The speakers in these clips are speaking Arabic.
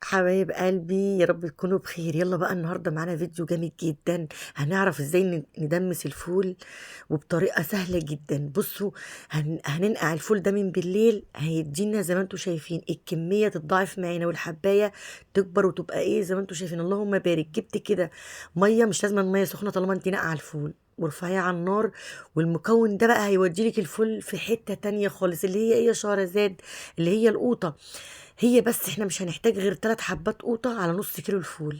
حبايب قلبي، يا رب تكونوا بخير. يلا بقى النهارده معانا فيديو جامد جدا. هنعرف ازاي ندمس الفول وبطريقه سهله جدا. بصوا، هننقع الفول ده من بالليل، هيدينا زي ما انتم شايفين الكميه تتضاعف معانا والحبايه تكبر وتبقى ايه زي ما انتم شايفين. اللهم بارك. جبت كده ميه، مش لازم ميه سخنه طالما انت نقع الفول، وارفعيه على النار. والمكون ده بقى هيوديلك الفول في حته تانية خالص، اللي هي ايه يا شهرزاد؟ اللي هي القوطه. هي بس احنا مش هنحتاج غير 3 حبات قوطة على نص كيلو الفول.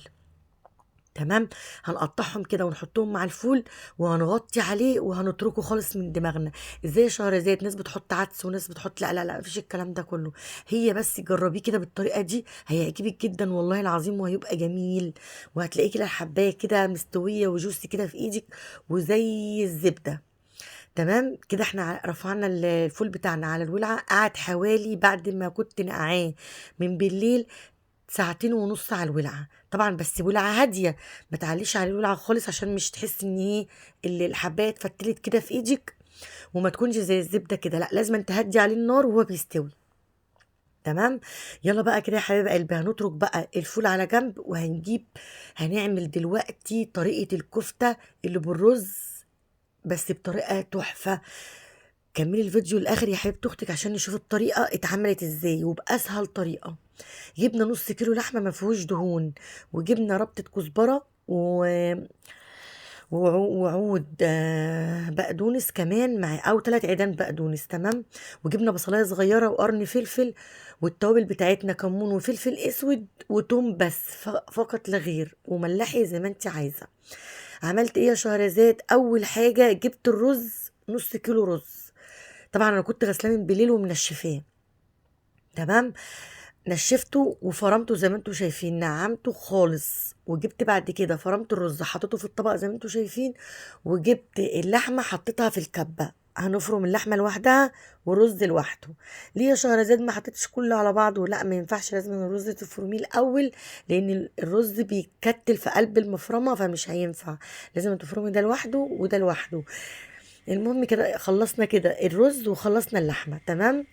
تمام. هنقطعهم كده ونحطهم مع الفول، وهنغطي عليه وهنتركه خالص من دماغنا. ازاي يا شهرزاد؟ ناس بتحط عدس وناس بتحط، لا لا لا، مفيش الكلام ده كله. هي بس جربيه كده بالطريقة دي، هيعجبك جدا والله العظيم، وهيبقى جميل. وهتلاقيه كده الحباية كده مستوية وجوسي كده في ايدك، وزي الزبدة. تمام كده احنا رفعنا الفول بتاعنا على الولعة. قعد حوالي بعد ما كنت نقعاه من بالليل ساعتين ونص على الولعة طبعا، بس ولعة هادية. ما تعليش على الولعة خالص عشان مش تحس ان ايه اللي الحباية اتفتلت كده في ايدك، وما تكونش زي الزبدة كده. لا، لازم تهدي عليه النار وهو بيستوي. تمام. يلا بقى كده يا حبايب قلبي، هنترك بقى الفول على جنب، هنعمل دلوقتي طريقة الكفتة اللي بالرز، بس بطريقة تحفة. كملي الفيديو للاخر يا حبيبه اختك عشان نشوف الطريقه اتعملت ازاي وباسهل طريقه. جبنا نص كيلو لحمه ما فيهوش دهون، وجبنا ربطه كزبره وعود بقدونس كمان مع، او 3 عيدان بقدونس. تمام. وجبنا بصلايه صغيره وقرن فلفل، والتوابل بتاعتنا كمون وفلفل اسود وتوم بس، فقط لا غير، وملحي زي ما انت عايزه. عملت ايه يا شهرزاد؟ اول حاجه جبت الرز، نص كيلو رز. طبعا انا كنت غسلاه من بالليل ومنشفاه. تمام. نشفته وفرمته زي ما انتم شايفين، نعمته خالص. وجبت بعد كده فرمت الرز، حطيته في الطبق زي ما انتم شايفين. وجبت اللحمه حطيتها في الكبه. هنفرم اللحمه لوحدها والرز لوحده. ليه يا شهرزاد ما حطيتش كله على بعضه؟ لا، ما ينفعش، لازم الرز تفرميه الاول، لان الرز بيتكتل في قلب المفرمه فمش هينفع. لازم تفرمي ده لوحده وده لوحده. المهم كده خلصنا كده الرز وخلصنا اللحمه. تمام.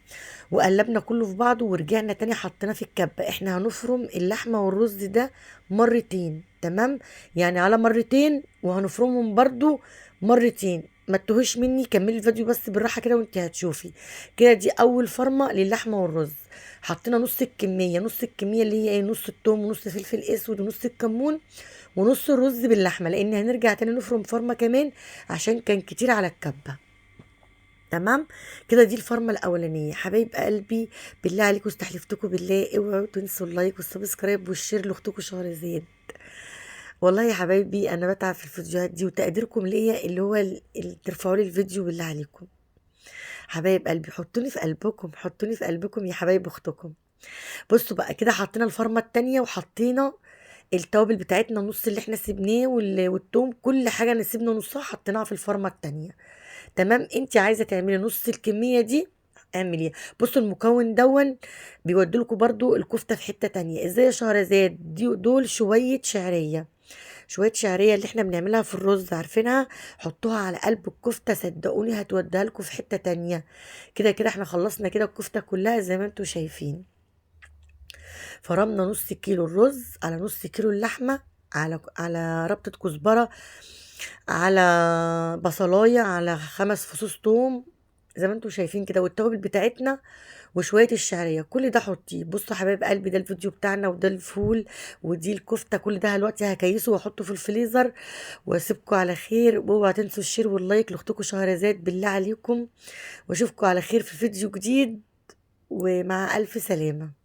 وقلبنا كله في بعضه ورجعنا تاني حطيناه في الكبة. احنا هنفرم اللحمة والرز ده مرتين. تمام. يعني على مرتين، وهنفرمهم برضو مرتين. ما تتوهش مني، كملي الفيديو بس بالراحة كده وانت هتشوفي. كده دي اول فرمة للحمة والرز. حطينا نص الكمية، نص الكمية اللي هي ايه، نص التوم ونص فلفل اسود ونص الكمون ونص الرز باللحمة، لان هنرجع تاني نفرم فرمة كمان عشان كان كتير على الكبة. تمام. كده دي الفرمه الاولانيه. حبايب قلبي، بالله عليكم استحلفتكم بالله اوعوا تنسوا اللايك والسبسكرايب والشير لاختكم شهرزاد. والله يا حبايبي انا بتعب في الفيديوهات دي، وتقديركم ليا اللي هو اللي ترفعوا لي الفيديو بالله عليكم. حبايب قلبي حطوني في قلبكم، حطوني في قلبكم يا حبايب اختكم. بصوا بقى كده، حطينا الفرمه التانيه وحطينا التوابل بتاعتنا، نص اللي احنا سيبناه والثوم، كل حاجه نسيبنا نصها حطيناها في الفرمه التانيه. تمام. انت عايزه تعملي نص الكميه دي، اعمليها. بصوا المكون دون بيودلكوا برضو الكفته في حته تانية. ازاي يا شهرزاد؟ دول شويه شعريه، شويه شعريه اللي احنا بنعملها في الرز، عارفينها؟ حطوها على قلب الكفته، صدقوني هتوديها لكم في حته تانية. كده كده احنا خلصنا كده الكفته كلها زي ما انتم شايفين. فرمنا نص كيلو الرز على نص كيلو اللحمه، على ربطه كزبره، على بصلايه، على 5 فصوص توم زي ما انتم شايفين كده، والتوابل بتاعتنا وشويه الشعريه. كل ده حطيه. بصوا حبايب قلبي، ده الفيديو بتاعنا وده الفول ودي الكفته. كل ده دلوقتي هكيسه واحطه في الفريزر، واسيبكم على خير. واوعوا تنسوا الشير واللايك لاختكم شهرزاد بالله عليكم. واشوفكم على خير في فيديو جديد، ومع الف سلامه.